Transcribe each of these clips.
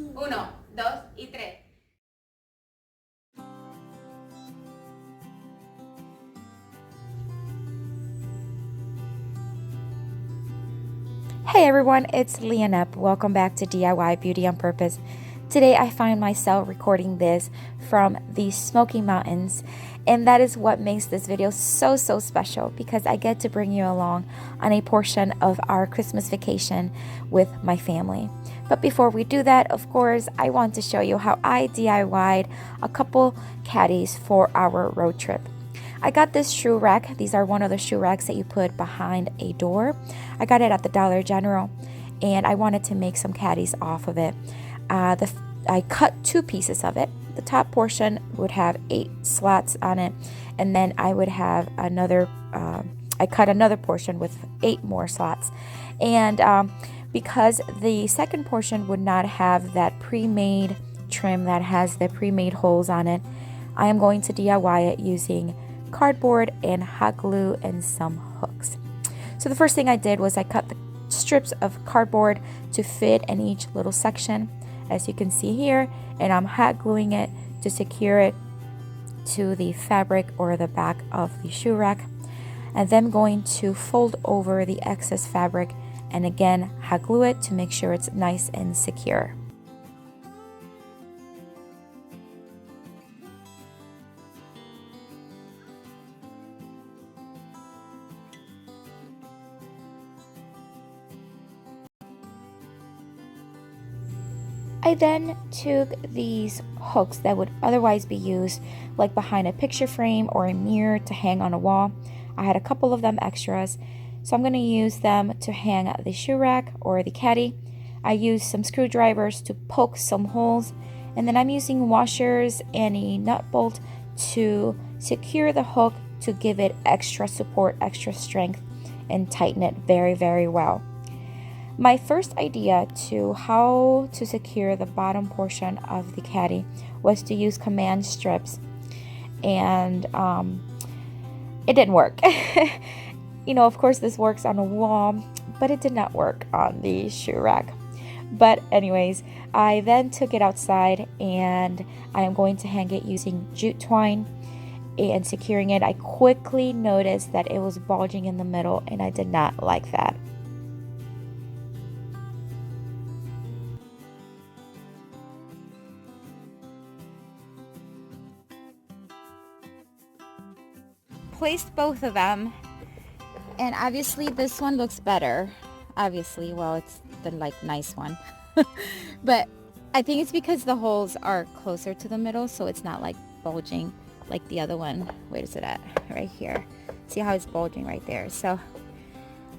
Uno, dos y tres. Hey everyone, it's Leonette. Welcome back to DIY Beauty on Purpose. Today I find myself recording this from the Smokey Mountains, and that is what makes this video so special because I get to bring you along on a portion of our Christmas vacation with my family. But before we do that, of course, I want to show you how I DIY'd a couple caddies for our road trip. I got this shoe rack. These are one of the shoe racks that you put behind a door. I got it at the Dollar General, and I wanted to make some caddies off of it. I cut two pieces of it. The top portion would have 8 slots on it, and then I would have another, I cut another portion with 8 more slots. And because the second portion would not have that pre-made trim that has the pre-made holes on it, I am going to DIY it using cardboard and hot glue and some hooks. So the first thing I did was I cut the strips of cardboard to fit in each little section, as you can see here, and I'm hot gluing it to secure it to the fabric or the back of the shoe rack, and then going to fold over the excess fabric and again hot glue it to make sure it's nice and secure. I then took these hooks that would otherwise be used like behind a picture frame or a mirror to hang on a wall. I had a couple of them extras, so I'm going to use them to hang the shoe rack or the caddy. I used some screwdrivers to poke some holes, and then I'm using washers and a nut bolt to secure the hook to give it extra support, extra strength, and tighten it very well. My first idea to how to secure the bottom portion of the caddy was to use command strips, and it didn't work. You know, of course this works on a wall, but it did not work on the shoe rack. But anyways, I then took it outside and I am going to hang it using jute twine and securing it. I quickly noticed that it was bulging in the middle, and I did not like that. Placed both of them, and obviously this one looks better. Obviously, well, it's the like nice one. But I think it's because the holes are closer to the middle, so it's not like bulging like the other one. Where is it at? Right here. See how it's bulging right there? So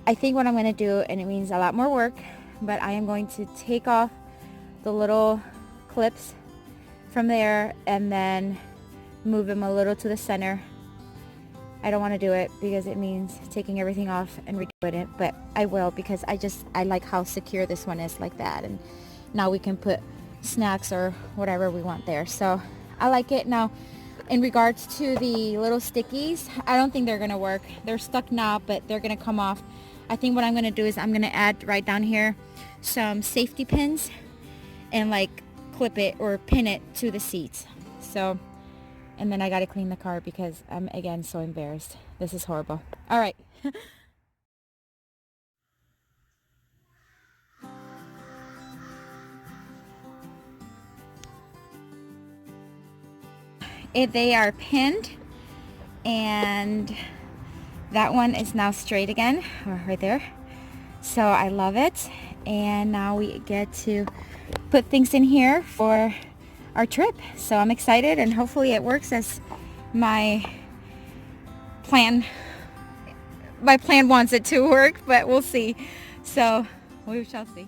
I think what I'm going to do, and it means a lot more work, but I am going to take off the little clips from there and then move them a little to the center. I don't want to do it because it means taking everything off and redoing it, but I will because I like how secure this one is like that, and now we can put snacks or whatever we want there. So I like it. Now in regards to the little stickies, I don't think they're gonna work. They're stuck now, but they're gonna come off. I think what I'm gonna do is I'm gonna add right down here some safety pins and like clip it or pin it to the seats. So, and then I got to clean the car because I'm again so embarrassed. This is horrible. All right. They are pinned, and that one is now straight again, right there. So I love it. And now we get to put things in here for our trip. So I'm excited, and hopefully it works as my plan wants it to work, but we'll see. So we shall see.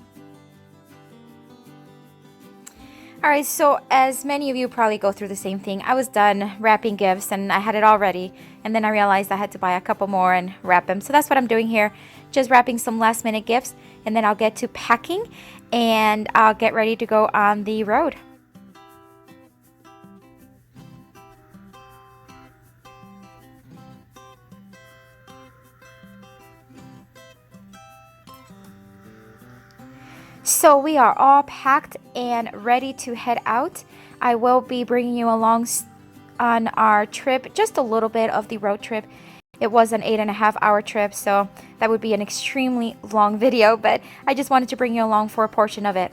Alright, so as many of you probably go through the same thing, I was done wrapping gifts and I had it all ready, and then I realized I had to buy a couple more and wrap them. So that's what I'm doing here, just wrapping some last minute gifts, and then I'll get to packing and I'll get ready to go on the road. So So we are all packed and ready to head out. I will be bringing you along on our trip, just a little bit of the road trip. It was an 8.5 hour trip, so that would be an extremely long video, but I just wanted to bring you along for a portion of it.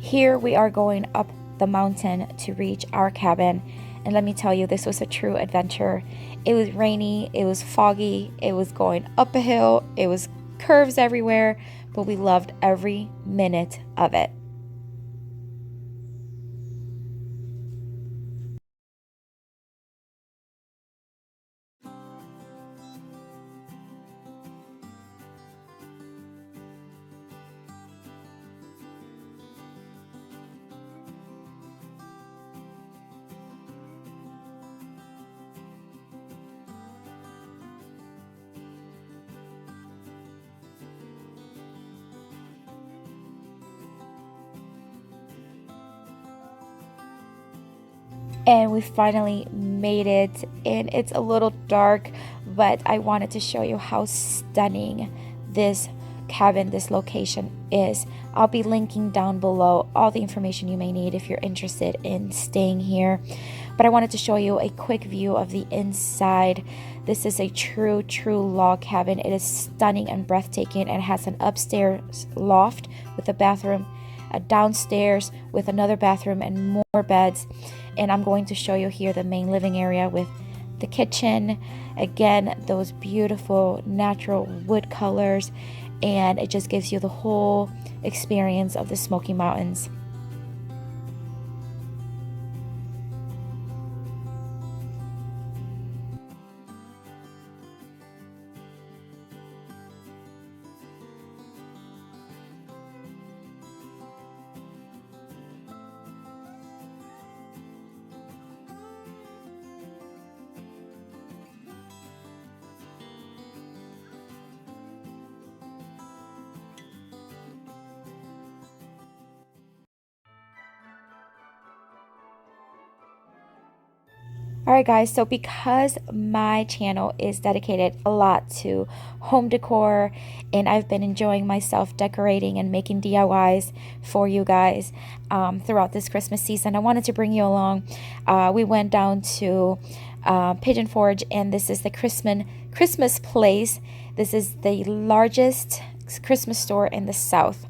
Here we are going up the mountain to reach our cabin, and let me tell you, this was a true adventure. It was rainy, it was foggy, it was going up a hill, it was curves everywhere, but we loved every minute of it. And we finally made it, and it's a little dark, but I wanted to show you how stunning this cabin, this location is. I'll be linking down below all the information you may need if you're interested in staying here, but I wanted to show you a quick view of the inside. This is a true log cabin. It is stunning and breathtaking, and has an upstairs loft with a bathroom, a downstairs with another bathroom and more beds. And I'm going to show you here the main living area with the kitchen. Again, those beautiful natural wood colors, and it just gives you the whole experience of the Smoky Mountains. Alright guys, so because my channel is dedicated a lot to home decor, and I've been enjoying myself decorating and making DIYs for you guys throughout this Christmas season, I wanted to bring you along. We went down to Pigeon Forge, and this is the Christmas place. This is the largest Christmas store in the South,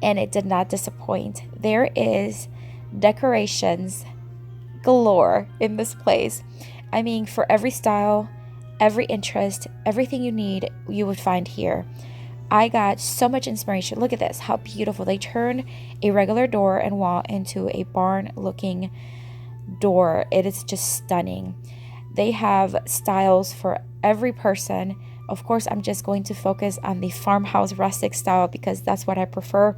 and it did not disappoint. There is decorations galore in this place. I mean, for every style, every interest, everything you need, you would find here. I got so much inspiration. Look at this, how beautiful. They turn a regular door and wall into a barn looking door. It is just stunning. They have styles for every person. Of course, I'm just going to focus on the farmhouse rustic style because that's what I prefer,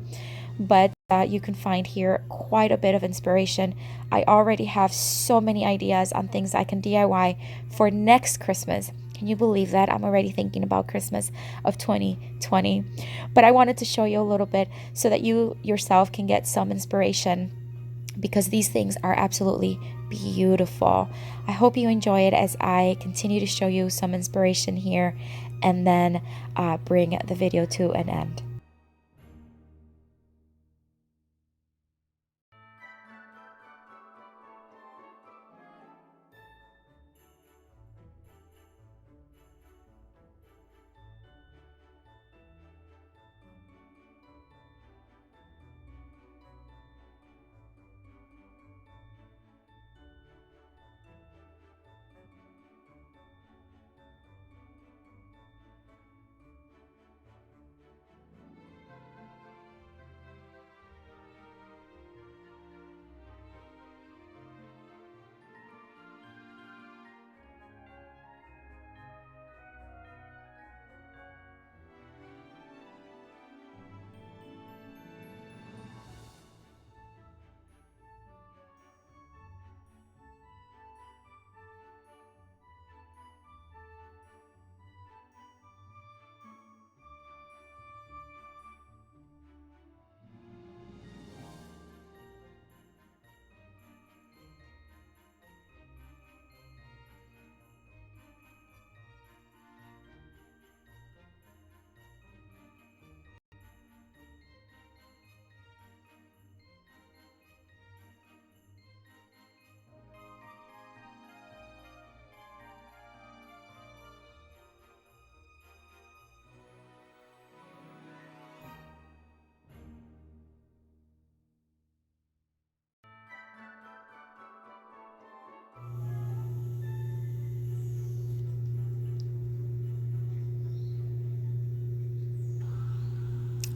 but you can find here quite a bit of inspiration. I already have so many ideas on things I can DIY for next Christmas. Can you believe that? I'm already thinking about Christmas of 2020. But I wanted to show you a little bit so that you yourself can get some inspiration, because these things are absolutely beautiful. I hope you enjoy it as I continue to show you some inspiration here, and then bring the video to an end.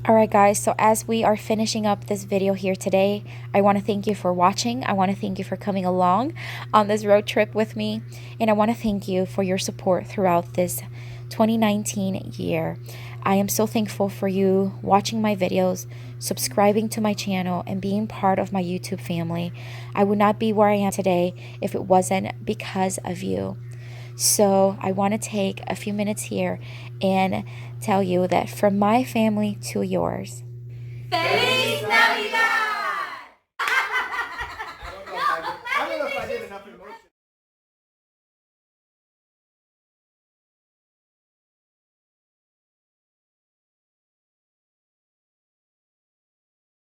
Alright guys, so as we are finishing up this video here today, I want to thank you for watching. I want to thank you for coming along on this road trip with me. And I want to thank you for your support throughout this 2019 year. I am so thankful for you watching my videos, subscribing to my channel, and being part of my YouTube family. I would not be where I am today if it wasn't because of you. So I want to take a few minutes here and tell you that from my family to yours, ¡Feliz Navidad!